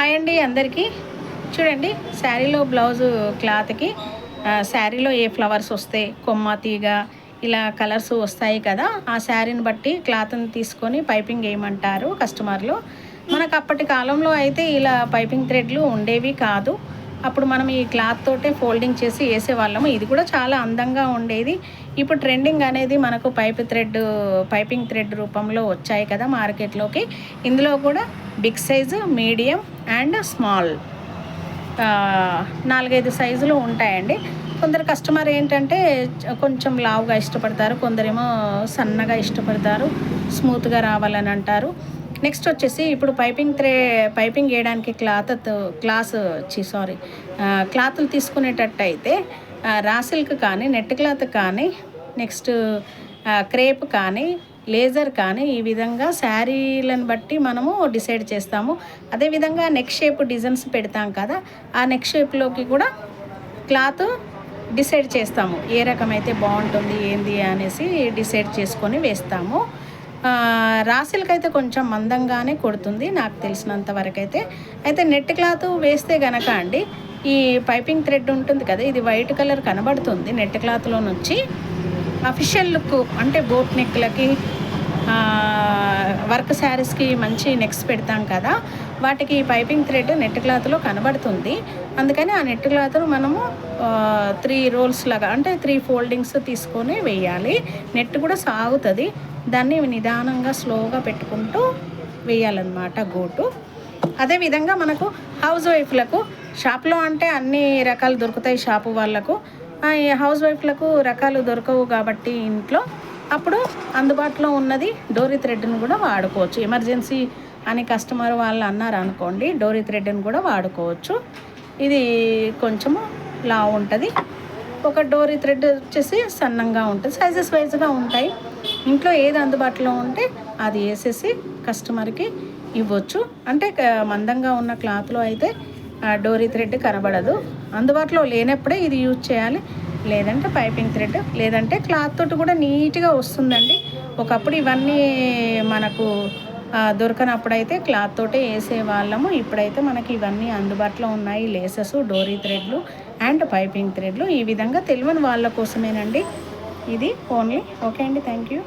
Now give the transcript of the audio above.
Hi అండి అందరికీ. చూడండి, శారీలో బ్లౌజు క్లాత్కి శారీలో ఏ ఫ్లవర్స్ వస్తాయి, కొమ్మ తీగ ఇలా కలర్స్ వస్తాయి కదా, ఆ శారీని బట్టి క్లాత్ని తీసుకొని పైపింగ్ వేయమంటారు కస్టమర్లు. మనకు అప్పటి కాలంలో అయితే ఇలా పైపింగ్ థ్రెడ్లు ఉండేవి కాదు. అప్పుడు మనం ఈ క్లాత్ తోటే ఫోల్డింగ్ చేసి వేసేవాళ్ళము. ఇది కూడా చాలా అందంగా ఉండేది. ఇప్పుడు ట్రెండింగ్ అనేది మనకు పైపింగ్ థ్రెడ్ రూపంలో వచ్చాయి కదా మార్కెట్లోకి. ఇందులో కూడా big size, medium and small 4-5 సైజులు ఉంటాయండి. కొందరు కస్టమర్ ఏంటంటే కొంచెం లావుగా ఇష్టపడతారు, కొందరేమో సన్నగా ఇష్టపడతారు, స్మూత్గా రావాలని అంటారు. నెక్స్ట్ వచ్చేసి ఇప్పుడు పైపింగ్ వేయడానికి క్లాతులు తీసుకునేటట్టు అయితే రా సిల్క్ కానీ, నెట్ క్లాత్ కానీ, నెక్స్ట్ క్రేప్ కానీ, లేజర్ కానీ, ఈ విధంగా శారీలను బట్టి మనము డిసైడ్ చేస్తాము. అదేవిధంగా నెక్ షేప్ డిజైన్స్ పెడతాం కదా, ఆ నెక్ షేప్లోకి కూడా క్లాత్ డిసైడ్ చేస్తాము. ఏ రకమైతే బాగుంటుంది ఏంది అనేసి డిసైడ్ చేసుకొని వేస్తాము. రా సిల్క్ అయితే కొంచెం మందంగానే కొడుతుంది నాకు తెలిసినంత వరకు అయితే నెట్ క్లాత్ వేస్తే గనక అండి, ఈ పైపింగ్ థ్రెడ్ ఉంటుంది కదా, ఇది వైట్ కలర్ కనబడుతుంది. నెట్ క్లాత్లో నుంచి అఫిషియల్ లుక్ అంటే బోట్ నెక్లకి, వర్క్ శారీస్కి మంచి నెక్స్ పెడతాం కదా, వాటికి పైపింగ్ థ్రెడ్ నెట్ క్లాత్లో కనబడుతుంది. అందుకని ఆ నెట్ క్లాత్ను మనము 3 రోల్స్ లాగా అంటే 3 ఫోల్డింగ్స్ తీసుకొని వేయాలి. నెట్ కూడా సాగుతుంది, దాన్ని నిదానంగా స్లోగా పెట్టుకుంటూ వేయాలన్నమాట గోటు. అదేవిధంగా మనకు హౌస్ వైఫ్లకు షాప్లో అంటే అన్ని రకాలు దొరుకుతాయి. షాపు వాళ్ళకు, హౌస్ వైఫ్లకు రకాలు దొరకవు కాబట్టి ఇంట్లో అప్పుడు అందుబాటులో ఉన్నది డోరీ థ్రెడ్ని కూడా వాడుకోవచ్చు. ఎమర్జెన్సీ అని కస్టమర్ వాళ్ళు అన్నారు అనుకోండి, డోరీ థ్రెడ్ని కూడా వాడుకోవచ్చు. ఇది కొంచెము లావు ఉంటుంది, ఒక డోరీ థ్రెడ్ వచ్చేసి సన్నంగా ఉంటుంది. సైజెస్ వైజ్గా ఉంటాయి. ఇంట్లో ఏది అందుబాటులో ఉంటే అది వేసేసి కస్టమర్కి ఇవ్వచ్చు. అంటే మందంగా ఉన్న క్లాత్లో అయితే డోరీ థ్రెడ్ కనబడదు. అందుబాటులో లేనప్పుడే ఇది యూజ్ చేయాలి, లేదంటే పైపింగ్ థ్రెడ్, లేదంటే క్లాత్ తోటి కూడా నీట్గా వస్తుందండి. ఒకప్పుడు ఇవన్నీ మనకు దొరకనప్పుడైతే క్లాత్ తోటే వేసేవాళ్ళము. ఇప్పుడైతే మనకి ఇవన్నీ అందుబాటులో ఉన్నాయి, లేసెస్, డోరీ థ్రెడ్లు అండ్ పైపింగ్ థ్రెడ్లు. ఈ విధంగా తెలియని వాళ్ళ కోసమేనండి ఇది ఓన్లీ. ఓకే అండి, థ్యాంక్ యూ.